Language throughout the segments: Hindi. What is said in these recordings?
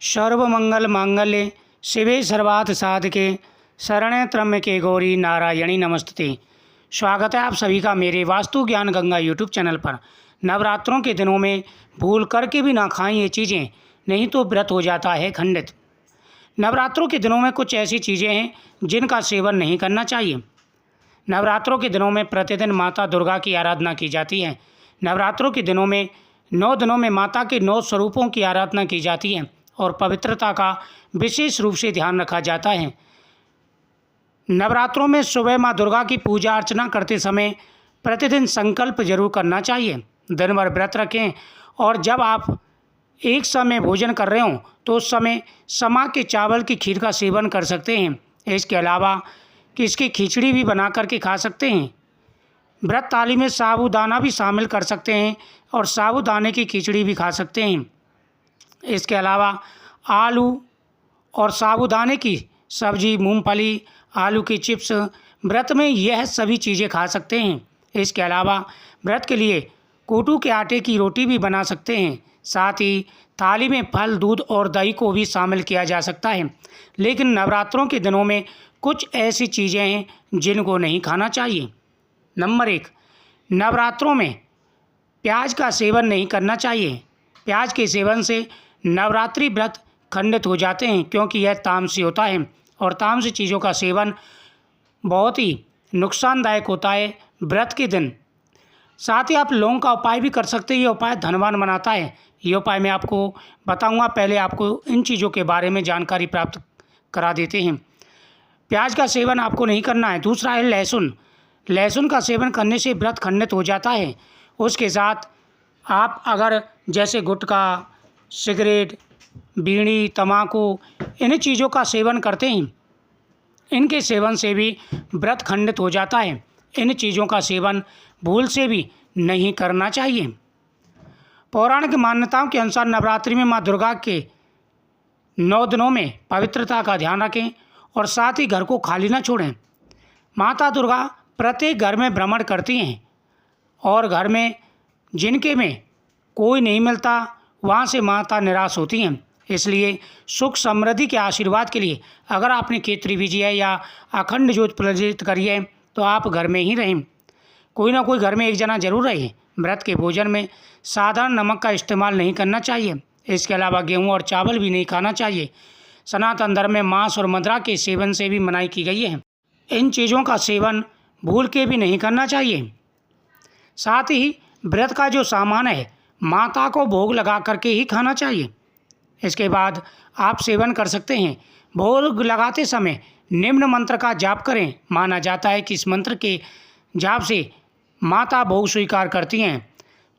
सर्वमंगल मांगल्ये शिवे सर्वार्थ साधके शरण्ये त्र्यंबके गौरी नारायणी नमस्ते। स्वागत है आप सभी का मेरे वास्तु ज्ञान गंगा यूट्यूब चैनल पर। नवरात्रों के दिनों में भूल करके भी ना खाएं ये चीज़ें, नहीं तो व्रत हो जाता है खंडित। नवरात्रों के दिनों में कुछ ऐसी चीज़ें हैं जिनका सेवन नहीं करना चाहिए। नवरात्रों के दिनों में प्रतिदिन माता दुर्गा की आराधना की जाती है। नवरात्रों के दिनों में 9 दिनों में माता के 9 स्वरूपों की आराधना की जाती है और पवित्रता का विशेष रूप से ध्यान रखा जाता है। नवरात्रों में सुबह माँ दुर्गा की पूजा अर्चना करते समय प्रतिदिन संकल्प जरूर करना चाहिए। दिन भर व्रत रखें और जब आप एक समय भोजन कर रहे हों तो उस समय समा के चावल की खीर का सेवन कर सकते हैं। इसके अलावा इसकी खिचड़ी भी बना करके खा सकते हैं। व्रत थाली में साबूदाना भी शामिल कर सकते हैं और साबूदाने की खिचड़ी भी खा सकते हैं। इसके अलावा आलू और साबूदाने की सब्जी, मूंगफली, आलू की चिप्स व्रत में यह सभी चीज़ें खा सकते हैं। इसके अलावा व्रत के लिए कोटू के आटे की रोटी भी बना सकते हैं। साथ ही थाली में फल, दूध और दही को भी शामिल किया जा सकता है। लेकिन नवरात्रों के दिनों में कुछ ऐसी चीज़ें हैं जिनको नहीं खाना चाहिए। नंबर 1, नवरात्रों में प्याज का सेवन नहीं करना चाहिए। प्याज के सेवन से नवरात्रि व्रत खंडित हो जाते हैं क्योंकि यह तामसी होता है और तामसी चीज़ों का सेवन बहुत ही नुकसानदायक होता है व्रत के दिन। साथ ही आप लौंग का उपाय भी कर सकते हैं। ये उपाय धनवान बनाता है। ये उपाय मैं आपको बताऊंगा। पहले आपको इन चीज़ों के बारे में जानकारी प्राप्त करा देते हैं। प्याज का सेवन आपको नहीं करना है। दूसरा है लहसुन। लहसुन का सेवन करने से व्रत खंडित हो जाता है। उसके साथ आप अगर जैसे गुटखा, सिगरेट, बीड़ी, तम्बाकू इन चीज़ों का सेवन करते हैं, इनके सेवन से भी व्रत खंडित हो जाता है। इन चीज़ों का सेवन भूल से भी नहीं करना चाहिए। पौराणिक मान्यताओं के अनुसार नवरात्रि में माँ दुर्गा के 9 दिनों में पवित्रता का ध्यान रखें और साथ ही घर को खाली न छोड़ें। माता दुर्गा प्रत्येक घर में भ्रमण करती हैं और घर में जिनके में कोई नहीं मिलता वहाँ से माता निराश होती हैं। इसलिए सुख समृद्धि के आशीर्वाद के लिए अगर आपने केतरी बीजी है या अखंड ज्योत प्रज्वलित करी है तो आप घर में ही रहें। कोई ना कोई घर में एक जना जरूर रहे। व्रत के भोजन में साधारण नमक का इस्तेमाल नहीं करना चाहिए। इसके अलावा गेहूँ और चावल भी नहीं खाना चाहिए। सनातन धर्म में मांस और मदिरा के सेवन से भी मनाही की गई है। इन चीज़ों का सेवन भूल के भी नहीं करना चाहिए। साथ ही व्रत का जो सामान है माता को भोग लगा करके ही खाना चाहिए। इसके बाद आप सेवन कर सकते हैं। भोग लगाते समय निम्न मंत्र का जाप करें। माना जाता है कि इस मंत्र के जाप से माता भोग स्वीकार करती हैं।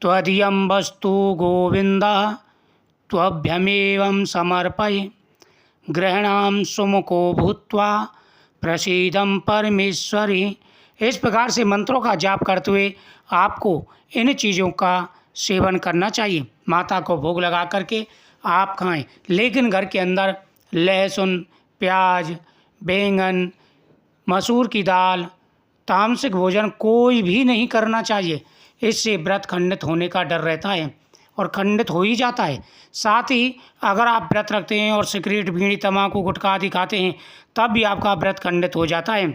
त्वदीयं वस्तु गोविंद त्वभ्यमेवं समर्पये ग्रहणाम सुमुखो भूत्वा प्रसीदं परमेश्वरी। इस प्रकार से मंत्रों का जाप करते हुए आपको इन चीज़ों का सेवन करना चाहिए। माता को भोग लगा करके आप खाएं, लेकिन घर के अंदर लहसुन, प्याज, बैंगन, मसूर की दाल, तामसिक भोजन कोई भी नहीं करना चाहिए। इससे व्रत खंडित होने का डर रहता है और खंडित हो ही जाता है। साथ ही अगर आप व्रत रखते हैं और सिगरेट, बीड़ी, तम्बाकू, गुटखा आदि खाते हैं तब भी आपका व्रत खंडित हो जाता है।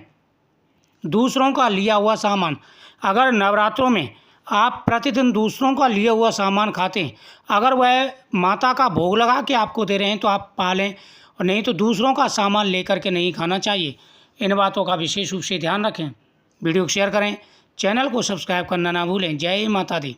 दूसरों का लिया हुआ सामान, अगर नवरात्रों में आप प्रतिदिन दूसरों का लिया हुआ सामान खाते हैं, अगर वह माता का भोग लगा के आपको दे रहे हैं तो आप पालें, और नहीं तो दूसरों का सामान लेकर के नहीं खाना चाहिए। इन बातों का विशेष रूप से ध्यान रखें। वीडियो को शेयर करें, चैनल को सब्सक्राइब करना ना भूलें। जय माता दी।